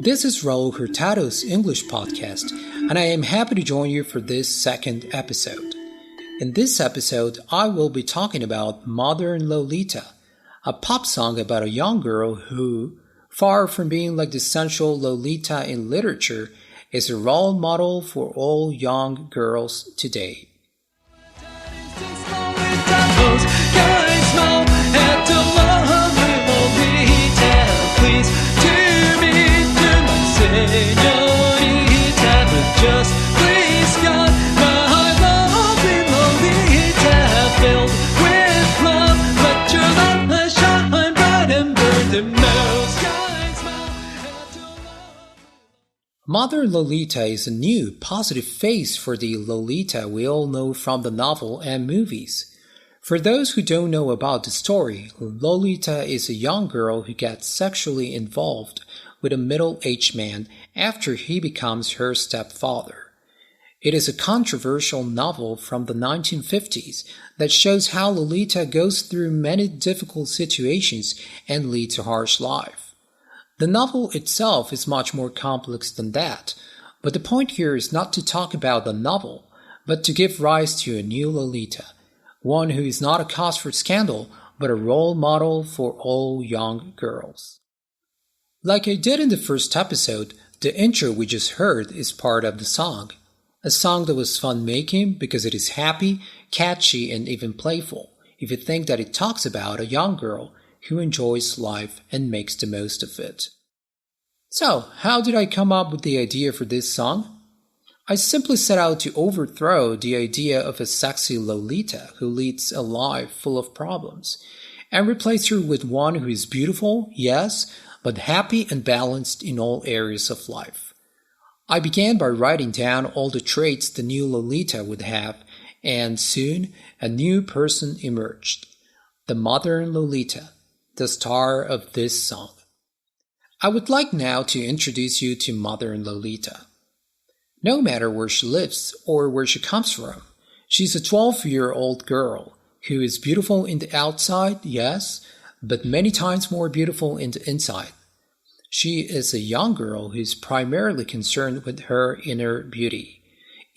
This is Raul Hurtado's English podcast, and I am happy to join you for this second episode. In this episode, I will be talking about Modern Lolita, a pop song about a young girl who, far from being like the central Lolita in literature, is a role model for all young girls today. Modern Lolita is a new, positive face for the Lolita we all know from the novel and movies. For those who don't know about the story, Lolita is a young girl who gets sexually involved with a middle-aged man after he becomes her stepfather. It is a controversial novel from the 1950s that shows how Lolita goes through many difficult situations and leads a harsh life. The novel itself is much more complex than that, but the point here is not to talk about the novel, but to give rise to a new Lolita, one who is not a cause for scandal, but a role model for all young girls. Like I did in the first episode, the intro we just heard is part of the song, a song that was fun making because it is happy, catchy, and even playful, if you think that it talks about a young girl who enjoys life and makes the most of it. So, how did I come up with the idea for this song? I simply set out to overthrow the idea of a sexy Lolita who leads a life full of problems, and replace her with one who is beautiful, yes, but happy and balanced in all areas of life. I began by writing down all the traits the new Lolita would have, and soon a new person emerged, the modern Lolita, the star of this song. I would like now to introduce you to Modern Lolita. No matter where she lives or where she comes from, she's a 12-year-old girl who is beautiful in the outside, yes, but many times more beautiful in the inside. She is a young girl who is primarily concerned with her inner beauty,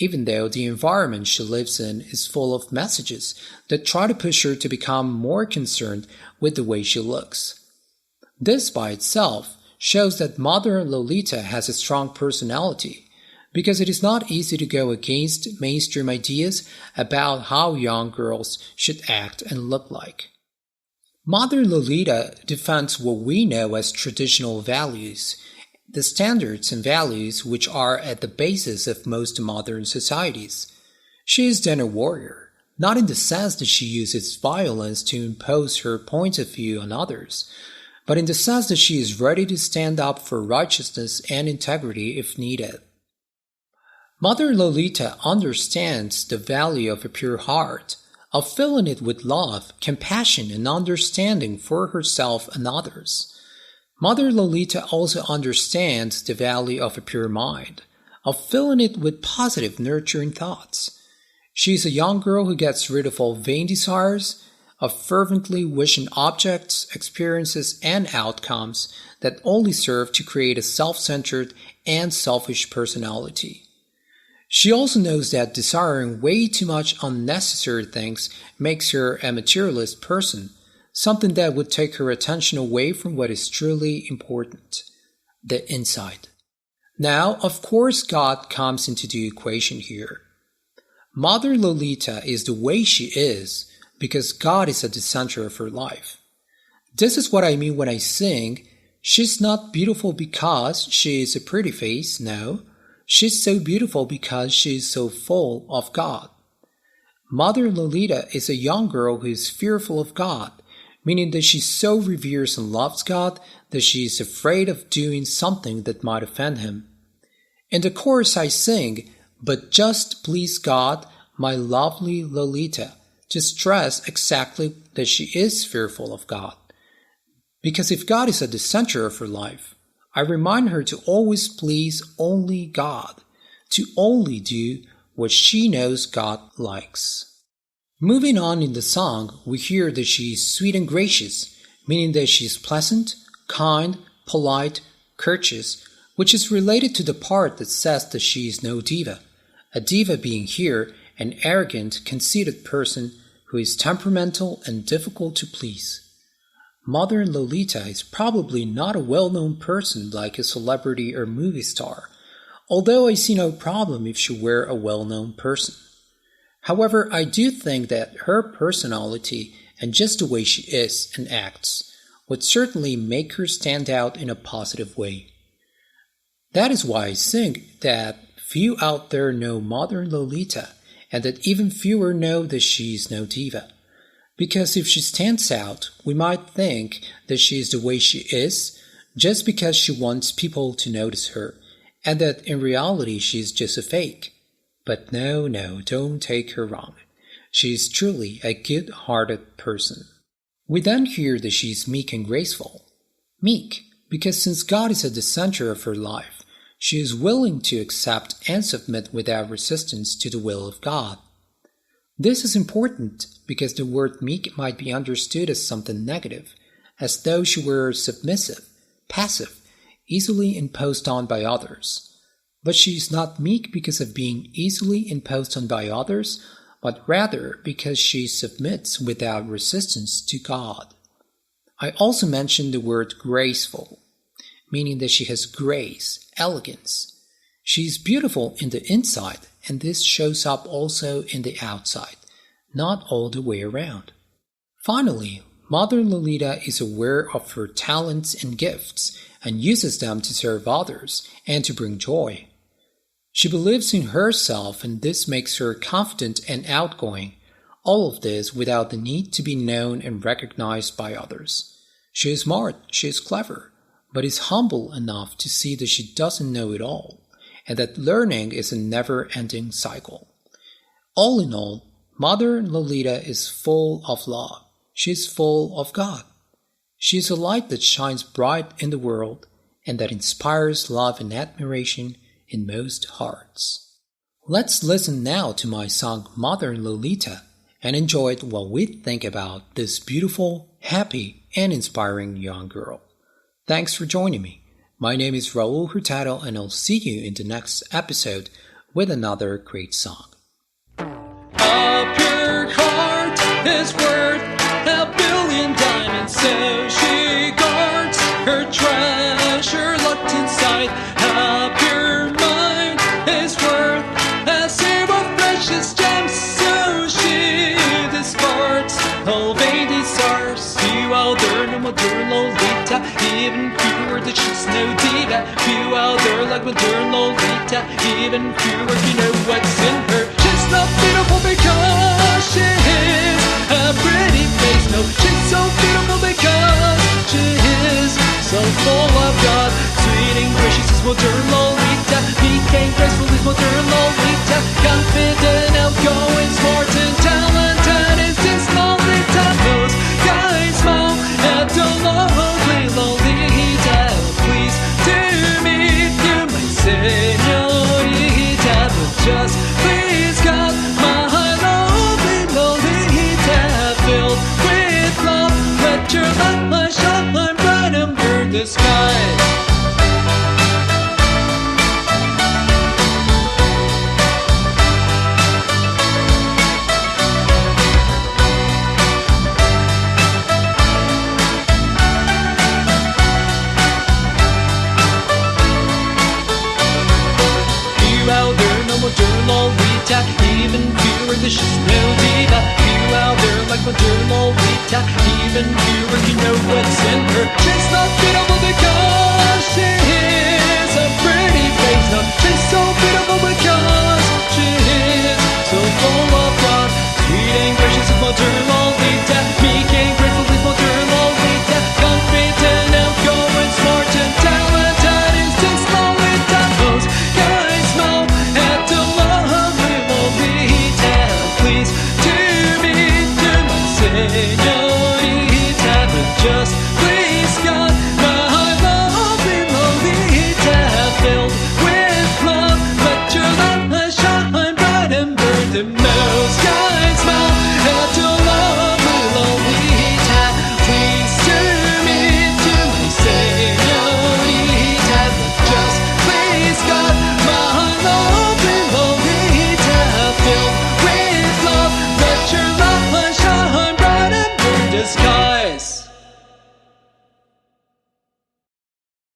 even though the environment she lives in is full of messages that try to push her to become more concerned with the way she looks. This by itself shows that modern Lolita has a strong personality, because it is not easy to go against mainstream ideas about how young girls should act and look like. Modern Lolita defends what we know as traditional values, the standards and values which are at the basis of most modern societies. She is then a warrior, not in the sense that she uses violence to impose her point of view on others, but in the sense that she is ready to stand up for righteousness and integrity if needed. Modern Lolita understands the value of a pure heart, of filling it with love, compassion, and understanding for herself and others. Modern Lolita also understands the value of a pure mind, of filling it with positive, nurturing thoughts. She is a young girl who gets rid of all vain desires, of fervently wishing objects, experiences, and outcomes that only serve to create a self-centered and selfish personality. She also knows that desiring way too much unnecessary things makes her a materialist person, something that would take her attention away from what is truly important, the inside. Now, of course, God comes into the equation here. Modern Lolita is the way she is because God is at the center of her life. This is what I mean when I sing, she's not beautiful because she is a pretty face, no. She's so beautiful because she is so full of God. Modern Lolita is a young girl who is fearful of God, meaning that she so reveres and loves God that she is afraid of doing something that might offend Him. In the chorus I sing, "But just please God, my lovely Lolita," to stress exactly that she is fearful of God. Because if God is at the center of her life, I remind her to always please only God, to only do what she knows God likes. Moving on in the song, we hear that she is sweet and gracious, meaning that she is pleasant, kind, polite, courteous, which is related to the part that says that she is no diva, a diva being here an arrogant, conceited person who is temperamental and difficult to please. Modern Lolita is probably not a well-known person like a celebrity or movie star, although I see no problem if she were a well-known person. However, I do think that her personality and just the way she is and acts would certainly make her stand out in a positive way. That is why I think that few out there know Modern Lolita, and that even fewer know that she is no diva. Because if she stands out, we might think that she is the way she is just because she wants people to notice her, and that in reality she is just a fake. But no, don't take her wrong. She is truly a good-hearted person. We then hear that she is meek and graceful. Meek, because since God is at the center of her life, she is willing to accept and submit without resistance to the will of God. This is important because the word meek might be understood as something negative, as though she were submissive, passive, easily imposed on by others. But she is not meek because of being easily imposed on by others, but rather because she submits without resistance to God. I also mentioned the word graceful, meaning that she has grace, elegance. She is beautiful in the inside, and this shows up also in the outside, not all the way around. Finally, Modern Lolita is aware of her talents and gifts and uses them to serve others and to bring joy. She believes in herself, and this makes her confident and outgoing, all of this without the need to be known and recognized by others. She is smart, she is clever, but is humble enough to see that she doesn't know it all, and that learning is a never-ending cycle. All in all, Modern Lolita is full of love. She is full of God. She is a light that shines bright in the world and that inspires love and admiration in most hearts. Let's listen now to my song Modern Lolita and enjoy it while we think about this beautiful, happy, and inspiring young girl. Thanks for joining me. My name is Raul Hurtado, and I'll see you in the next episode with another great song. A pure heart is worth $1 billion diamonds, so she guards her treasure locked inside. A pure mind is worth a silver of precious gems, so she discards all vain desires. Few out there, no Modern Lolita, even fewer that she's no diva. Few out there like Modern Lolita, even fewer, you know what's in her. She's not beautiful because she is a pretty face. No, she's so beautiful because she is so full of God. Sweet and gracious is Modern Lolita. Meek and graceful is Modern Lolita. Confident, outgoing, smart and talented is this Lolita. Those guys smile at the lovely Lolita. Please to meet you, my señorita, but just please God, my lovely Lolita, filled with love, let your light shine bright under the sky. Modern Lolita, even fewer that she's no diva. Few out there like Modern Lolita, even fewer, you know what's in her. She's not